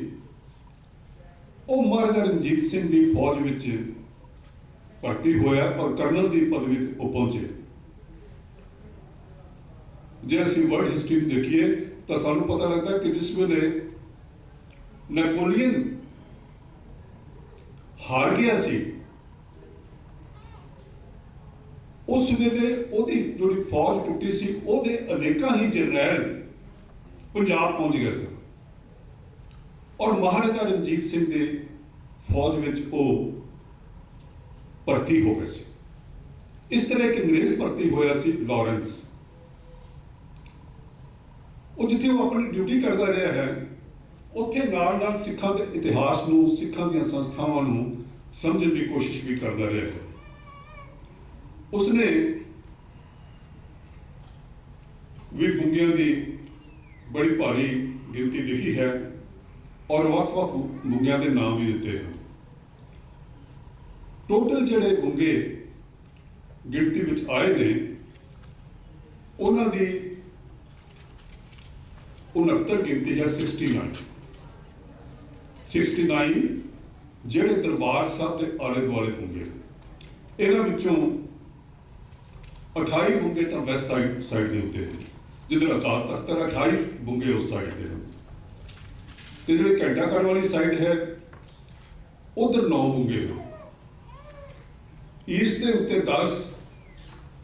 वो महाराजा रणजीत सिंह की फौज में भर्ती होया और कर्नल की पदवी पर पहुंचे। जे असीं वर्ल्ड हिस्ट्री में देखिए तो सानू पता लगता है कि जिस वेले नेपोलियन हार गया सी, उस वेले ओदी जो फौज टुटी सी, ओदे अनेका ही जनरल पंजाब पहुंच गए सन और महाराजा रणजीत सिंह के फौज में वो भर्ती हो गए सी। इस तरह एक अंग्रेज भर्ती होया सी लॉरेंस। वो जिथे वो अपनी ड्यूटी करता रहा है, उत्थे नाल नाल सिखां के इतिहास नूं, सिखां दी संस्थावां नूं समझने की कोशिश भी करता रहा है। उसने भी बूंगियां की बड़ी भारी गिनती लिखी है और वक्-वक् बूंगियां के नाम भी दिते हैं। ਟੋਟਲ ਜਿਹੜੇ ਬੁੰਗੇ ਗਿਣਤੀ ਵਿੱਚ ਆਏ ਨੇ ਉਹਨਾਂ ਦੀ 69 ਗਿਣਤੀ ਹੈ 69 ਜਿਹੜੇ ਦਰਬਾਰ ਸਾਹਿਬ ਦੇ ਆਲੇ ਦੁਆਲੇ ਬੁੰਗੇ। ਇਹਨਾਂ ਵਿੱਚੋਂ 28 ਬੁੰਗੇ ਤਾਂ ਵੈਸਟ ਸਾਈਡ ਦੇ ਉੱਤੇ ਨੇ, ਜਿੱਧਰ ਅਕਾਲ ਤਖਤ ਹੈ। 28 ਬੁੰਗੇ ਉਸ ਸਾਈਡ ਦੇ ਹਨ, ਤੇ ਜਿਹੜੇ ਘੰਟਾ ਘਰ ਵਾਲੀ ਸਾਈਡ ਹੈ ਉਧਰ 9 ਬੁੰਗੇ ਨੇ। ਈਸਟ ਦੇ ਉੱਤੇ 10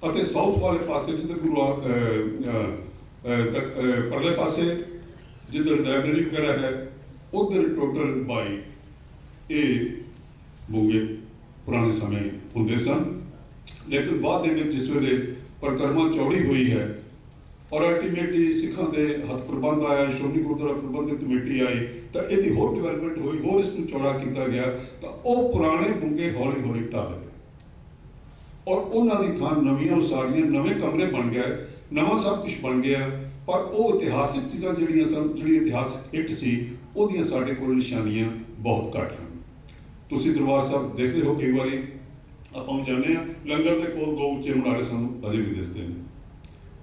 ਅਤੇ ਸਾਊਥ ਵਾਲੇ ਪਾਸੇ ਜਿੱਧਰ ਪਰਲੇ ਪਾਸੇ ਜਿੱਧਰ ਲਾਇਬ੍ਰੇਰੀ ਵਗੈਰਾ ਹੈ ਉਧਰ ਟੋਟਲ 22 ਇਹ ਬੁੰਗੇ ਪੁਰਾਣੇ ਸਮੇਂ ਹੁੰਦੇ ਸਨ। ਲੇਕਿਨ ਬਾਅਦ ਦੇ ਵਿੱਚ ਜਿਸ ਵੇਲੇ ਪਰਿਕਰਮਾ ਚੌੜੀ ਹੋਈ ਹੈ ਔਰ ਅਲਟੀਮੇਟਲੀ ਸਿੱਖਾਂ ਦੇ ਹੱਥ ਪ੍ਰਬੰਧ ਆਇਆ, ਸ਼੍ਰੋਮਣੀ ਗੁਰਦੁਆਰਾ ਪ੍ਰਬੰਧਕ ਕਮੇਟੀ ਆਈ, ਤਾਂ ਇਹਦੀ ਹੋਰ ਡਿਵੈਲਪਮੈਂਟ ਹੋਈ, ਹੋਰ ਇਸ ਨੂੰ ਚੌੜਾ ਕੀਤਾ ਗਿਆ, ਤਾਂ ਉਹ ਪੁਰਾਣੇ ਬੁੰਗੇ ਹੌਲੀ ਹੌਲੀ ਢਾਹ ਗਏ ਔਰ ਉਹਨਾਂ ਦੀ ਥਾਂ ਨਵੀਆਂ ਉਸਾਰੀਆਂ, ਨਵੇਂ ਕਮਰੇ ਬਣ ਗਏ, ਨਵਾਂ ਸਭ ਕੁਝ ਬਣ ਗਿਆ। ਪਰ ਉਹ ਇਤਿਹਾਸਿਕ ਚੀਜ਼ਾਂ ਜਿਹੜੀਆਂ ਸਨ, ਜਿਹੜੀ ਇਤਿਹਾਸਿਕ ਇੱਟ ਸੀ, ਉਹਦੀਆਂ ਸਾਡੇ ਕੋਲ ਨਿਸ਼ਾਨੀਆਂ ਬਹੁਤ ਘੱਟ ਹਨ। ਤੁਸੀਂ ਦਰਬਾਰ ਸਾਹਿਬ ਦੇਖਦੇ ਹੋ, ਕਈ ਵਾਰੀ ਆਪਾਂ ਨੂੰ ਜਾਂਦੇ ਹਾਂ, ਲੰਗਰ ਦੇ ਕੋਲ 2 ਉੱਚੇ ਮਨਾਰੇ ਸਾਨੂੰ ਅਜੇ ਵੀ ਦਿਸਦੇ ਨੇ।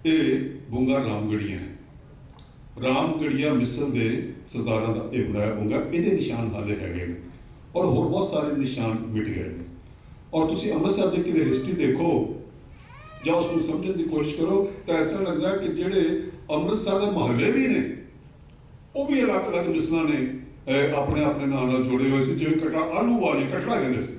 ਇਹ ਬੁੰਗਾ ਰਾਮਗੜੀਆ ਹੈ। ਰਾਮਗੜੀਆ ਮਿਸਰ ਦੇ ਸਰਦਾਰਾਂ ਦਾ ਇਹ ਬਣਾਇਆ ਬੁੰਗਾ, ਇਹਦੇ ਨਿਸ਼ਾਨ ਹਾਲੇ ਹੈਗੇ ਨੇ ਔਰ ਹੋਰ ਬਹੁਤ ਸਾਰੇ ਨਿਸ਼ਾਨ ਮਿਟ ਗਏ ਨੇ। ਔਰ ਤੁਸੀਂ ਅੰਮ੍ਰਿਤਸਰ ਦੀ ਕਿਤੇ ਹਿਸਟਰੀ ਦੇਖੋ ਜਾਂ ਉਸ ਨੂੰ ਸਮਝਣ ਦੀ ਕੋਸ਼ਿਸ਼ ਕਰੋ ਤਾਂ ਐਸਾ ਲੱਗਦਾ ਕਿ ਜਿਹੜੇ ਅੰਮ੍ਰਿਤਸਰ ਦੇ ਮੁਹੱਲੇ ਵੀ ਨੇ ਉਹ ਵੀ ਅਲੱਗ-ਅਲੱਗ ਮਿਸਲਾਂ ਨੇ ਆਪਣੇ ਆਪਣੇ ਨਾਮ ਨਾਲ ਜੋੜੇ ਹੋਏ ਸੀ। ਜਿਵੇਂ ਕਟੜਾ ਆਲੂ ਵਾਲੀ, ਕਟੜਾ ਕਹਿੰਦੇ ਸੀ,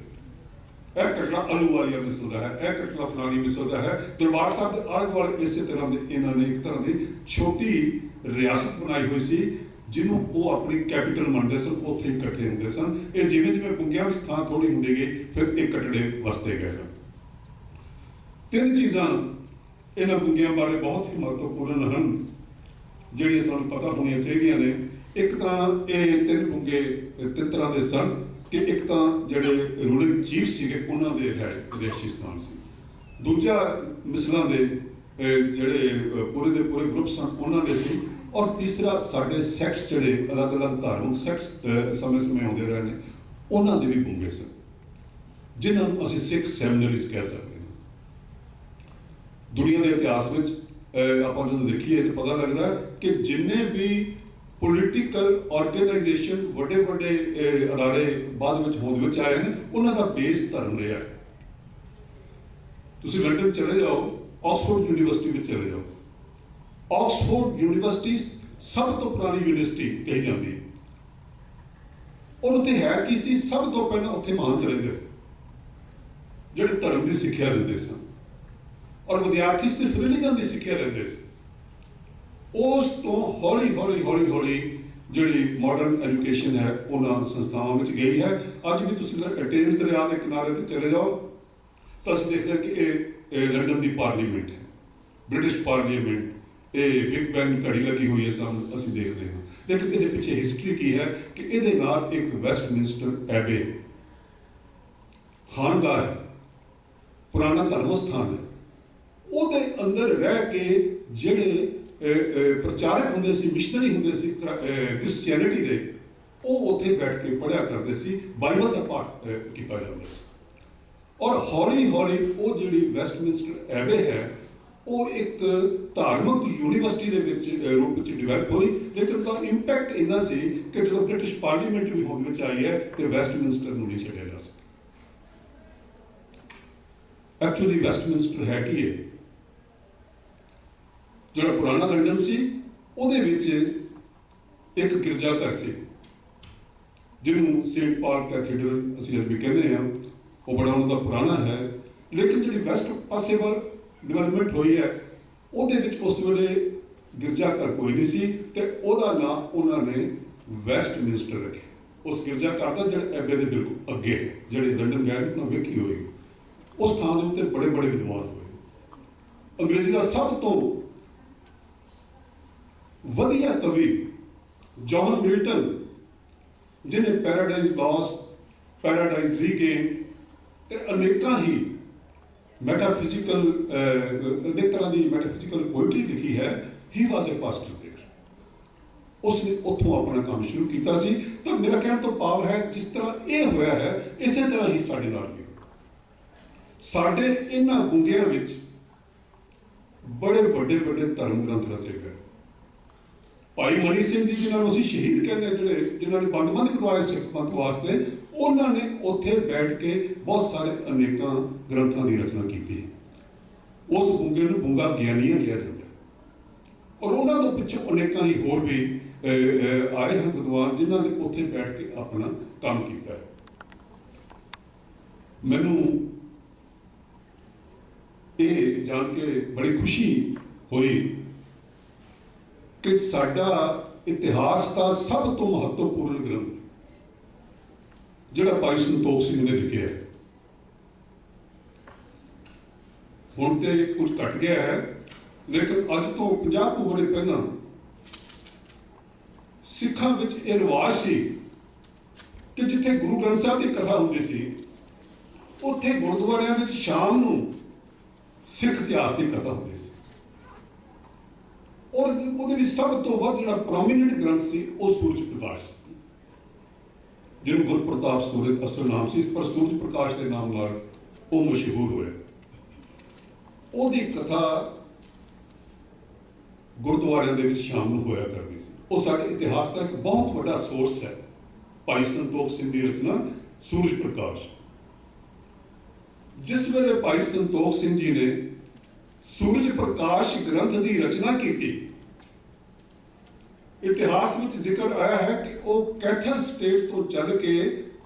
ਇਹ ਕਟੜਾ ਆਲੂ ਵਾਲੀਆ ਮਿਸਲ ਦਾ ਹੈ, ਇਹ ਕਟੜਾ ਫਲਾਣੀ ਮਿਸਲ ਦਾ ਹੈ। ਦਰਬਾਰ ਸਾਹਿਬ ਦੇ ਆਲੇ ਦੁਆਲੇ ਇਸੇ ਤਰ੍ਹਾਂ ਦੇ ਇਹਨਾਂ ਨੇ ਇੱਕ ਤਰ੍ਹਾਂ ਦੀ ਛੋਟੀ ਰਿਆਸਤ ਬਣਾਈ ਹੋਈ ਸੀ ਜਿਹਨੂੰ ਉਹ ਆਪਣੀ ਕੈਪੀਟਲ ਮੰਨਦੇ ਸਨ, ਉੱਥੇ ਇਕੱਠੇ ਹੁੰਦੇ ਸਨ। ਇਹ ਜਿਵੇਂ ਜਿਵੇਂ ਬੁੰਗਿਆਂ ਵਿੱਚ ਥਾਂ ਥੋੜੀ ਹੁੰਦੀ ਗਈ, ਫਿਰ ਇਹ ਕਟੜੇ ਵਸਦੇ ਗਏ। 3 ਚੀਜ਼ਾਂ ਇਹਨਾਂ ਬੁੰਗਿਆਂ ਬਾਰੇ ਬਹੁਤ ਹੀ ਮਹੱਤਵਪੂਰਨ ਹਨ ਜਿਹੜੀਆਂ ਸਾਨੂੰ ਪਤਾ ਹੋਣੀਆਂ ਚਾਹੀਦੀਆਂ ਨੇ। ਇੱਕ ਤਾਂ ਇਹ 3 ਬੁੰਗੇ 3 ਤਰ੍ਹਾਂ ਦੇ ਸਨ ਕਿ ਇੱਕ ਤਾਂ ਜਿਹੜੇ ਰੂਲਿੰਗ ਚੀਫ ਸੀਗੇ ਉਹਨਾਂ ਦੇ ਰਿਹਾਇਸ਼ੀ ਸਥਾਨ ਸੀ। ਦੂਜਾ ਮਿਸਲਾਂ ਦੇ ਜਿਹੜੇ ਪੂਰੇ ਦੇ ਪੂਰੇ ਗਰੁੱਪ ਸਨ ਉਹਨਾਂ ਦੇ ਸੀ। ਔਰ ਤੀਸਰਾ ਸਾਡੇ ਸੈਕਟਸ ਜਿਹੜੇ ਅਲੱਗ-ਅਲੱਗ ਧਾਰਮਿਕ ਸੈਕਟਸ ਸਮੇਂ-ਸਮੇਂ ਆਉਂਦੇ ਰਹੇ ਨੇ ਉਹਨਾਂ ਦੇ ਵੀ ਬੁੰਗੇ ਸਨ, ਜਿਨ੍ਹਾਂ ਨੂੰ ਅਸੀਂ ਸਿੱਖ ਸੈਮੀਨਰੀਜ਼ ਕਹਿ ਸਕਦੇ ਹਾਂ। ਦੁਨੀਆ ਦੇ ਇਤਿਹਾਸ ਵਿੱਚ ਆਪਾਂ ਜਦੋਂ ਦੇਖੀਏ ਤਾਂ ਪਤਾ ਲੱਗਦਾ ਕਿ ਜਿੰਨੇ ਵੀ ਪੋਲੀਟੀਕਲ ਆਰਗੇਨਾਈਜੇਸ਼ਨ ਵੱਡੇ ਅਦਾਰੇ ਬਾਅਦ ਵਿੱਚ ਹੋਂਦ ਵਿੱਚ ਆਏ ਨੇ ਉਹਨਾਂ ਦਾ ਬੇਸ ਧਰਮ ਰਿਹਾ ਹੈ। ਤੁਸੀਂ ਲੰਡਨ ਚਲੇ ਜਾਓ, ਆਕਸਫੋਰਡ ਯੂਨੀਵਰਸਿਟੀ ਵਿੱਚ ਚਲੇ ਜਾਓ, ਆਕਸਫੋਰਡ ਯੂਨੀਵਰਸਿਟੀ ਸਭ ਤੋਂ ਪੁਰਾਣੀ ਯੂਨੀਵਰਸਿਟੀ ਕਹੀ ਜਾਂਦੀ ਹੈ। ਔਰ ਉੱਥੇ ਹੈ ਕੀ ਸੀ? ਸਭ ਤੋਂ ਪਹਿਲਾਂ ਉੱਥੇ ਮਹੰਤ ਰਹਿੰਦੇ ਸੀ ਜਿਹੜੇ ਧਰਮ ਦੀ ਸਿੱਖਿਆ ਦਿੰਦੇ ਸਨ ਔਰ ਵਿਦਿਆਰਥੀ ਸਿਰਫ ਰਿਲੀਜਨ ਦੀ ਸਿੱਖਿਆ ਲੈਂਦੇ ਸੀ। ਉਸ ਤੋਂ ਹੌਲੀ ਜਿਹੜੀ ਮਾਡਰਨ ਐਜੂਕੇਸ਼ਨ ਹੈ ਉਹਨਾਂ ਸੰਸਥਾਵਾਂ ਵਿੱਚ ਗਈ ਹੈ। ਅੱਜ ਵੀ ਤੁਸੀਂ ਟੇਮਸ ਦਰਿਆ ਦੇ ਕਿਨਾਰੇ ਤੇ ਚਲੇ ਜਾਓ ਤਾਂ ਅਸੀਂ ਦੇਖਦੇ ਹਾਂ ਕਿ ਇਹ ਲੰਡਨ ਦੀ ਪਾਰਲੀਮੈਂਟ ਹੈ, ਬ੍ਰਿਟਿਸ਼ ਪਾਰਲੀਮੈਂਟ, ਇਹ ਬਿਗ ਬੈਨ ਘੜੀ ਲੱਗੀ ਹੋਈ ਹੈ ਸਾਨੂੰ ਅਸੀਂ ਦੇਖਦੇ ਹਾਂ। ਲੇਕਿਨ ਇਹਦੇ ਪਿੱਛੇ ਹਿਸਟਰੀ ਕੀ ਹੈ ਕਿ ਇਹਦੇ ਨਾਲ ਇੱਕ ਵੈਸਟਮਿੰਸਟਰ ਐਬੇ ਖਾਨਗਾਹ ਹੈ, ਪੁਰਾਣਾ ਧਰਮ ਸਥਾਨ ਹੈ, ਉਹਦੇ ਅੰਦਰ ਰਹਿ ਕੇ ਜਿਹੜੇ ਪ੍ਰਚਾਰਕ ਹੁੰਦੇ ਸੀ, ਮਿਸ਼ਨਰੀ ਹੁੰਦੇ ਸੀ ਕ੍ਰਿਸਚੀਅਨਿਟੀ ਦੇ, ਉਹ ਉੱਥੇ ਬੈਠ ਕੇ ਪੜ੍ਹਿਆ ਕਰਦੇ ਸੀ, ਬਾਈਬਲ ਦਾ ਪਾਠ ਕੀਤਾ ਜਾਂਦਾ ਸੀ। ਔਰ ਹੌਲੀ ਉਹ ਜਿਹੜੀ ਵੈਸਟਮਿੰਸਟਰ ਐਬੇ ਹੈ ਉਹ ਇੱਕ ਧਾਰਮਿਕ ਯੂਨੀਵਰਸਿਟੀ ਦੇ ਵਿੱਚ ਰੂਪ ਵਿੱਚ ਡਿਵੈਲਪ ਹੋਈ। ਲੇਕਿਨ ਤਾਂ ਇੰਪੈਕਟ ਇੰਨਾ ਸੀ ਕਿ ਜਦੋਂ ਬ੍ਰਿਟਿਸ਼ ਪਾਰਲੀਮੈਂਟ ਵੀ ਹੋਂਦ ਵਿੱਚ ਆਈ ਹੈ ਤੇ ਵੈਸਟਮਿੰਸਟਰ ਨੂੰ ਨਹੀਂ ਛੱਡਿਆ ਜਾ ਸਕਿਆ। ਐਕਚੁਅਲੀ ਵੈਸਟਮਿੰਸਟਰ ਹੈ ਕੀ ਹੈ? ਜਿਹੜਾ ਪੁਰਾਣਾ ਲੰਡਨ ਸੀ ਉਹਦੇ ਵਿੱਚ ਇੱਕ ਗਿਰਜਾ ਘਰ ਸੀ ਜਿਹਨੂੰ ਸੇਂਟ ਪਾਲ ਕੈਥੀਡਰਲ ਅਸੀਂ ਅੱਜ ਵੀ ਕਹਿੰਦੇ ਹਾਂ। ਉਹ ਬੜਾ ਉਹਨਾਂ ਦਾ ਪੁਰਾਣਾ ਹੈ। ਲੇਕਿਨ ਜਿਹੜੀ ਵੈਸਟ ਪਾਸੇ ਵੱਲ ਡਿਵੈਲਪਮੈਂਟ ਹੋਈ ਹੈ ਉਹਦੇ ਵਿੱਚ ਉਸ ਵੇਲੇ ਗਿਰਜਾ ਘਰ ਕੋਈ ਨਹੀਂ ਸੀ ਤੇ ਉਹਦਾ ਨਾਂ ਉਹਨਾਂ ਨੇ ਵੈਸਟਮਿੰਸਟਰ ਰੱਖਿਆ। ਉਸ ਗਿਰਜਾ ਘਰ ਦਾ ਜਿਹੜਾ ਐਬੇ ਦੇ ਬਿਲਕੁਲ ਅੱਗੇ ਜਿਹੜੇ ਲੰਡਨ ਗਏ ਉਹਨਾਂ ਵੇਖੀ ਹੋਈ, ਉਸ ਥਾਂ ਦੇ ਉੱਤੇ ਬੜੇ ਵਿਦਵਾਨ ਹੋਏ। ਅੰਗਰੇਜ਼ੀ ਦਾ ਸਭ ਤੋਂ ਵਧੀਆ ਕਵੀ ਜੌਨ ਮਿਲਟਨ, ਜਿਹਨੇ ਪੈਰਾਡਾਈਜ਼ ਲੌਸਟ, ਪੈਰਾਡਾਈਜ਼ ਰੀਗੇਨ ਤੇ ਅਨੇਕਾਂ ਹੀ ਮੈਟਾਫਿਜ਼ੀਕਲ ਅਨੇਕ ਤਰ੍ਹਾਂ ਦੀ ਮੈਟਾਫਿਜ਼ੀਕਲ ਪੋਇਟਰੀ ਲਿਖੀ ਹੈ। ਹੀ ਵਾਜ਼ ਅ ਪਾਸਟਰ ਦੇਅਰ। ਉਸਨੇ ਉੱਥੋਂ ਆਪਣਾ ਕੰਮ ਸ਼ੁਰੂ ਕੀਤਾ ਸੀ। ਤਾਂ ਮੇਰਾ ਕਹਿਣ ਤੋਂ ਭਾਵ ਹੈ ਜਿਸ ਤਰ੍ਹਾਂ ਇਹ ਹੋਇਆ ਹੈ ਇਸੇ ਤਰ੍ਹਾਂ ਹੀ ਸਾਡੇ ਨਾਲ ਵੀ ਸਾਡੇ ਇਹਨਾਂ ਗੁੰਗਿਆਂ ਵਿੱਚ बड़े बड़े बड़े धर्म ग्रंथ रचे गए। भाई मनी सिंह जी जिन्होंने असीं शहीद कहने, जिन्होंने बंद करवाए सिख पंथ वास्ते, उन्होंने उत्थे बैठ के बहुत सारे अनेकों ग्रंथों की रचना की। उस गुंगे नूं गुंगा ज्ञानीय कहा जाता है। और उन्होंने तो पिछों अनेकों ही होर भी आए हैं विद्वान जिन्होंने उत्थे बैठ के अपना काम किया है। मैनूं ये जान के बड़ी खुशी हुई कि साडा इतिहास का सब तो महत्वपूर्ण ग्रंथ जिहड़ा भाई संतोख सिंह ने लिखिया है, हुण ते कुछ घट गया है, लेकिन अज तो 50 को बड़े पहला सिखां विच ये रिवाज सी कि जिथे गुरु ग्रंथ साहब की कथा होंदी सी, उत्थे गुरुद्वारियां विच शाम नूं सिख इतिहास की कथा होती सी। और वो सब तो वध जो प्रोमीनेंट ग्रंथ से वो सूरज प्रकाश, जिन्होंने गुर प्रताप सूरज असल नाम से, पर सूरज प्रकाश के नाम नाल वो मशहूर हुए। ओदी कथा गुरुद्वारियां दे विच शाम नूं होया करदी सी। वो साडे इतिहास का एक बहुत बड़ा सोर्स है। भाई संतोख सिंह की रचना सूरज प्रकाश, जिस वेले भाई संतोख सिंह जी ने सूरज प्रकाश ग्रंथ की रचना की, इतिहास में जिक्र आया है कि वो कैथल स्टेट तो चल के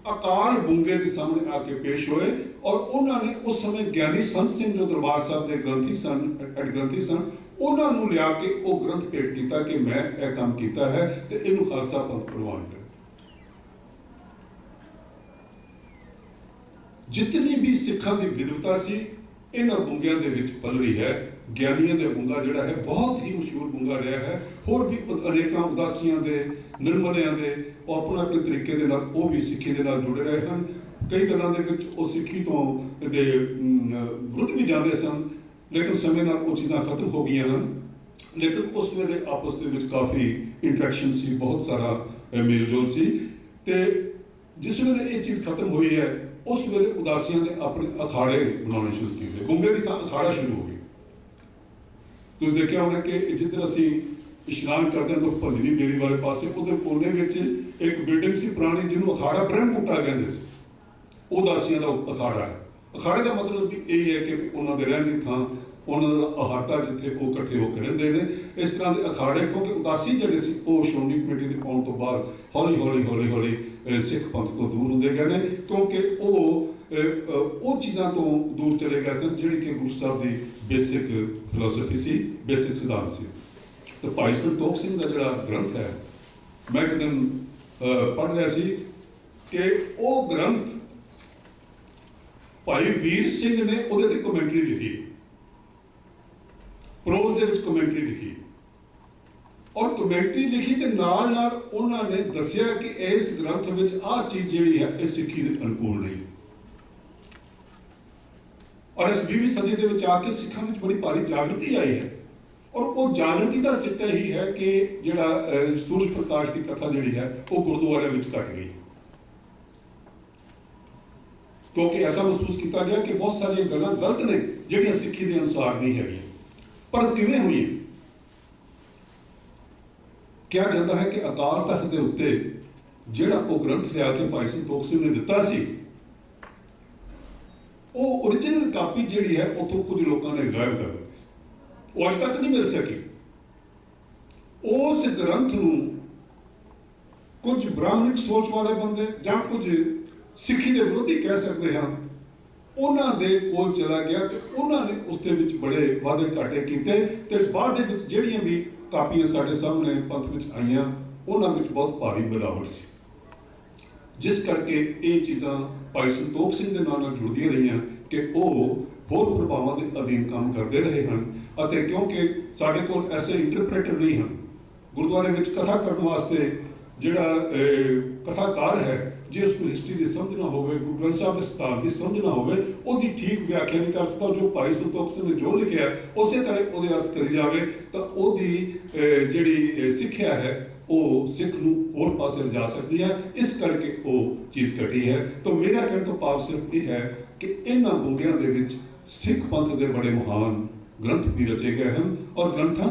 अकाल बुंगे के सामने आके पेश हुए। और उन्होंने उस समय ज्ञानी संत सिंह जो दरबार साहब के ग्रंथी सन उन्होंने लिया के वो ग्रंथ भेंट किया कि मैं यह काम किया है तो इनू खालसा पंथ प्रवान कर। जितनी भी सिखा की विद्वता सी इन्हां गुंगियां दे विच पल रही है। ज्ञानियों के गुंगा जिहड़ा है बहुत ही मशहूर गुंगा रहा है। होर भी अनेकों उदासियां दे निर्मलियां दे वो अपने अपने तरीके दे नाल वो भी सिक्खी दे नाल जुड़े रहे हैं। कई गल्लां दे विच वो सिक्खी तो दे विरुद्ध भी जाते सन, लेकिन समय नाल वो चीज़ां खत्म हो गई हैं। लेकिन उस वेले आपस दे विच काफ़ी इंटरैक्शन सी, बहुत सारा मेल जोल सी। ते जिस वेले ये चीज़ खत्म हुई है उस वेले उदासियां ने अपने अखाड़े बनाने शुरू किए। गुंगे की तो अखाड़ा शुरू हो गई। तुसीं देखिया होना कि जिधर असीं इशनान करते हैं तो भंजनी बेरी वाले पासे उधर कोने में एक बिल्डिंग सी पुरानी जिन्होंने अखाड़ा ब्रह्मकुटा कहते थे। वो उदासियां का अखाड़ा है। अखाड़े का मतलब भी यही है कि उन्होंने रहने की थां, उन्होंने अहाता जिथे वो इकट्ठे होकर रहते हैं। इस तरह के अखाड़े क्योंकि उदासी जिहड़े सी वो श्रोमणी कमेटी के आने तो बाद हौली हौली सिख पंथ तो दूर होंदे गए ने, क्योंकि वो चीज़ों तो दूर चले गए सन जिहड़ी कि गुरु साहब की बेसिक फिलोसफी सी, बेसिक सिद्धांत सी। तो भाई संतोख सिंह का जिहड़ा ग्रंथ है, मैं एक दिन पढ़ रहा सी कि वो ग्रंथ भाई वीर सिंह ने उहदे ते कमेंटरी लिखी, प्रोज दे विच कमेंटरी लिखी। और कमेंटरी लिखी तो नाल उन्होंने दसिया कि इस ग्रंथ में आ चीज जी है इस सिक्खी के अनुकूल नहीं। और इस 20वीं सदी के आके सिखों में बड़ी भारी जागृति आई है। और वो जागृति का सिट्टा ही है कि जिहड़ा सूरज प्रकाश की कथा जी है वो गुरुद्वारे में घट गई, क्योंकि ऐसा महसूस किया गया कि बहुत सारी गल्लां गलत ने जिहड़ियां सिक्खी के अनुसार नहीं है। पर किवें हुई? कहा जाता है कि अकाल तख्त के उत्ते जिहड़ा वो ग्रंथ लिया के भाई संतोख सिंह ने दिता सी, वो ओरिजिनल कापी जिहड़ी है उतों कुछ लोगों ने गायब कर दी, वो अज तक नहीं मिल सकी। उस ग्रंथ नूं कुछ ब्राह्मणिक सोच वाले बंदे जां कुछ सिक्खी के विरोधी कह सकते हैं, उन्होंने कोल चला गया कि उन्होंने उसके विच बड़े वादे घाटे किए। तो बाद दे विच जिहड़ियां भी कापियां साढ़े सामने पंथ में आईयां उन्होंने बहुत भारी मिलावट सी, जिस करके ये चीज़ां भाई संतोख सिंह के नाम जुड़दियां रही कि वो होर प्रभावां के अधीन काम करते रहे हैं। क्योंकि साढ़े कोल ऐसे इंटरप्रेटर नहीं हैं गुरुद्वारे में कथा करने वास्ते, जिहड़ा कथाकार है जे उसको हिस्टरी की समझ ना होवे, गुरु ग्रंथ साहब के सिद्धांत की समझ ना होवे, ਉਹਦੀ ठीक व्याख्या नहीं कर सकता। जो भाई संतोख सिंह ने जो लिखिਆ उसे तरह ਉਹਦੇ अर्थ करी जावे ਤਾਂ ਉਹਦੀ ਜਿਹੜੀ ਸਿੱਖਿਆ ਹੈ ਉਹ ਸਿੱਖ ਨੂੰ ਹੋਰ ਪਾਸੇ ਲਿਜਾ ਸਕਦੀ ਹੈ। ਇਸ ਕਰਕੇ ਉਹ ਚੀਜ਼ ਘਟੀ ਹੈ। ਤਾਂ ਮੇਰਾ ਕਹਿਣ ਤੋਂ ਭਾਵ ਸਿਰਫ ਇਹ ਹੈ ਕਿ ਇਹਨਾਂ ਬੁੰਗਿਆਂ ਦੇ ਵਿੱਚ ਸਿੱਖ ਪੰਥ ਦੇ ਬੜੇ ਮਹਾਨ ਗ੍ਰੰਥ ਵੀ ਰਚੇ ਗਏ ਹਨ ਔਰ ਗ੍ਰੰਥਾਂ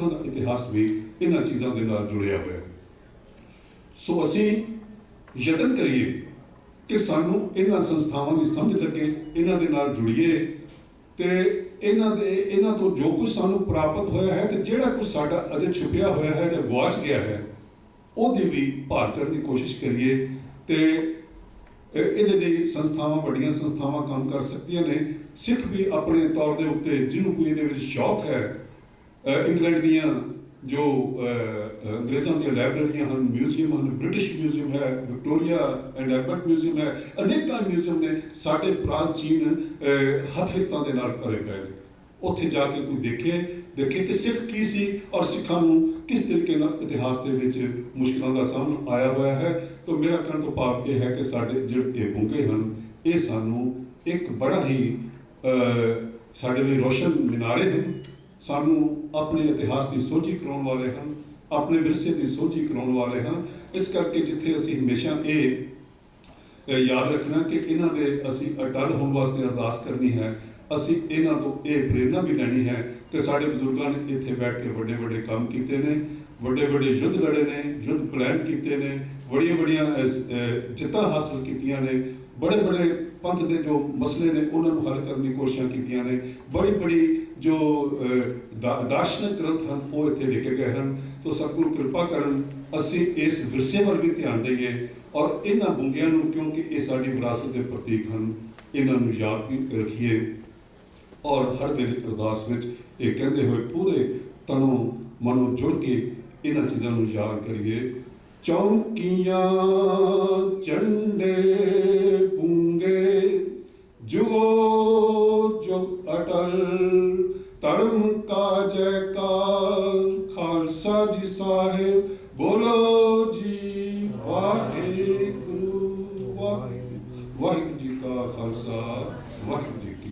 ਦਾ ਇਤਿਹਾਸ ਵੀ ਇਹਨਾਂ ਚੀਜ਼ਾਂ ਦੇ ਨਾਲ ਜੁੜਿਆ ਹੋਇਆ ਹੈ। ਸੋ ਅਸੀਂ ਯਤਨ ਕਰੀਏ ਕਿ ਸਾਨੂੰ ਇਹਨਾਂ ਸੰਸਥਾਵਾਂ ਦੀ ਸਮਝ ਲੱਗੇ, ਇਹਨਾਂ ਦੇ ਨਾਲ ਜੁੜੀਏ ਤੇ ਇਹਨਾਂ ਤੋਂ ਜੋ ਕੁਝ ਸਾਨੂੰ ਪ੍ਰਾਪਤ ਹੋਇਆ ਹੈ ਤੇ ਜਿਹੜਾ ਕੁਝ ਸਾਡਾ ਅਜੇ ਛੁਪਿਆ ਹੋਇਆ ਹੈ ਜਾਂ ਗਵਾਚ ਗਿਆ ਹੈ ਉਹਦੀ ਵੀ ਭਾਲ ਕਰਨ ਦੀ ਕੋਸ਼ਿਸ਼ ਕਰੀਏ। ਤੇ ਇਹਦੇ ਲਈ ਸੰਸਥਾਵਾਂ, ਵੱਡੀਆਂ ਸੰਸਥਾਵਾਂ ਕੰਮ ਕਰ ਸਕਦੀਆਂ ਨੇ। ਸਿੱਖ ਵੀ ਆਪਣੇ ਤੌਰ ਦੇ ਉੱਤੇ ਜਿਹਨੂੰ ਕੋਈ ਇਹਦੇ ਵਿੱਚ ਸ਼ੌਕ ਹੈ, ਇੰਗਲੈਂਡ ਦੀਆਂ ਜੋ ਅੰਗਰੇਜ਼ਾਂ ਦੀਆਂ ਲਾਇਬ੍ਰੇਰੀਆਂ ਹਨ, ਮਿਊਜ਼ੀਅਮ ਹਨ, ਬ੍ਰਿਟਿਸ਼ ਮਿਊਜ਼ੀਅਮ ਹੈ, ਵਿਕਟੋਰੀਆ ਐਂਡ ਐਲਬਰਟ ਮਿਊਜ਼ੀਅਮ ਹੈ, ਅਨੇਕਾਂ ਮਿਊਜ਼ੀਅਮ ਨੇ ਸਾਡੇ ਪ੍ਰਾਚੀਨ ਹੱਥ ਲਿਖਤਾਂ ਦੇ ਨਾਲ ਭਰੇ ਪਏ ਨੇ। ਉੱਥੇ ਜਾ ਕੇ ਕੋਈ ਦੇਖੇ ਕਿ ਸਿੱਖ ਕੀ ਸੀ ਔਰ ਸਿੱਖਾਂ ਨੂੰ ਕਿਸ ਤਰੀਕੇ ਨਾਲ ਇਤਿਹਾਸ ਦੇ ਵਿੱਚ ਮੁਸ਼ਕਲਾਂ ਦਾ ਸਾਹਮਣਾ ਆਇਆ ਹੋਇਆ ਹੈ। ਤਾਂ ਮੇਰਾ ਕਹਿਣ ਤੋਂ ਭਾਵ ਇਹ ਹੈ ਕਿ ਸਾਡੇ ਜਿਹੜੇ ਇਹ ਬੁੰਗੇ ਹਨ ਇਹ ਸਾਨੂੰ ਇੱਕ ਬੜਾ ਹੀ ਸਾਡੇ ਲਈ ਰੋਸ਼ਨ ਮਿਨਾਰੇ ਹਨ। ਸਾਨੂੰ ਆਪਣੇ ਇਤਿਹਾਸ ਦੀ ਸੋਝੀ ਕਰਾਉਣ ਵਾਲੇ ਹਨ, ਆਪਣੇ ਵਿਰਸੇ ਦੀ ਸੋਝੀ ਕਰਾਉਣ ਵਾਲੇ ਹਨ। ਇਸ ਕਰਕੇ ਜਿੱਥੇ ਅਸੀਂ ਹਮੇਸ਼ਾ ਇਹ ਯਾਦ ਰੱਖਣਾ ਕਿ ਇਹਨਾਂ ਦੇ ਅਸੀਂ ਅਟਲ ਹੋਣ ਵਾਸਤੇ ਅਰਦਾਸ ਕਰਨੀ ਹੈ। ਅਸੀਂ ਇਹਨਾਂ ਤੋਂ ਇਹ ਪ੍ਰੇਰਨਾ ਵੀ ਲੈਣੀ ਹੈ ਕਿ ਸਾਡੇ ਬਜ਼ੁਰਗਾਂ ਨੇ ਇੱਥੇ ਬੈਠ ਕੇ ਵੱਡੇ ਵੱਡੇ ਕੰਮ ਕੀਤੇ ਨੇ, ਵੱਡੇ ਵੱਡੇ ਯੁੱਧ ਲੜੇ ਨੇ, ਯੁੱਧ ਪਲਾਨ ਕੀਤੇ ਨੇ, ਬੜੀਆਂ ਜਿੱਤਾਂ ਹਾਸਲ ਕੀਤੀਆਂ ਨੇ, ਬੜੇ ਪੰਥ ਦੇ ਜੋ ਮਸਲੇ ਨੇ ਉਹਨਾਂ ਨੂੰ ਹੱਲ ਕਰਨ ਦੀ ਕੋਸ਼ਿਸ਼ਾਂ ਕੀਤੀਆਂ ਨੇ। ਬੜੀ ਜੋ ਦਾਰਸ਼ਨਿਕ ਗ੍ਰੰਥ ਹਨ ਉਹ ਇੱਥੇ ਲਿਖੇ ਗਏ ਹਨ। ਸੋ ਸਤਿਗੁਰੂ ਕਿਰਪਾ ਕਰਨ ਅਸੀਂ ਇਸ ਵਿਰਸੇ ਵੱਲ ਵੀ ਧਿਆਨ ਦੇਈਏ ਔਰ ਇਹਨਾਂ ਬੁੰਗਿਆਂ ਨੂੰ, ਕਿਉਂਕਿ ਇਹ ਸਾਡੀ ਵਿਰਾਸਤ ਦੇ ਪ੍ਰਤੀਕ ਹਨ, ਇਹਨਾਂ ਨੂੰ ਯਾਦ ਵੀ ਰੱਖੀਏ ਔਰ ਹਰ ਵੇਲੇ ਅਰਦਾਸ ਵਿੱਚ ਇਹ ਕਹਿੰਦੇ ਹੋਏ ਪੂਰੇ ਤਨੋਂ ਮਨੋਂ ਜੁੜ ਕੇ ਇਹਨਾਂ ਚੀਜ਼ਾਂ ਨੂੰ ਯਾਦ ਕਰੀਏ। ਚੌਂਕੀਆਂ ਝੰਡੇ ਬੁੰਗੇ ਜੁਗੋ ਜੁਗ ਅਟਲ, ਧਰਮ ਕਾ ਜੈਕਾਰ ਖਾਲਸਾ ਜੀ ਸਾਹਿਬ, ਬੋਲੋ ਜੀ ਵਾਹਿਗੁਰੂ। ਵਾਹਿਗੁਰੂ ਜੀ ਕਾ ਖਾਲਸਾ, ਵਾਹਿਗੁਰੂ ਜੀ ਕੀ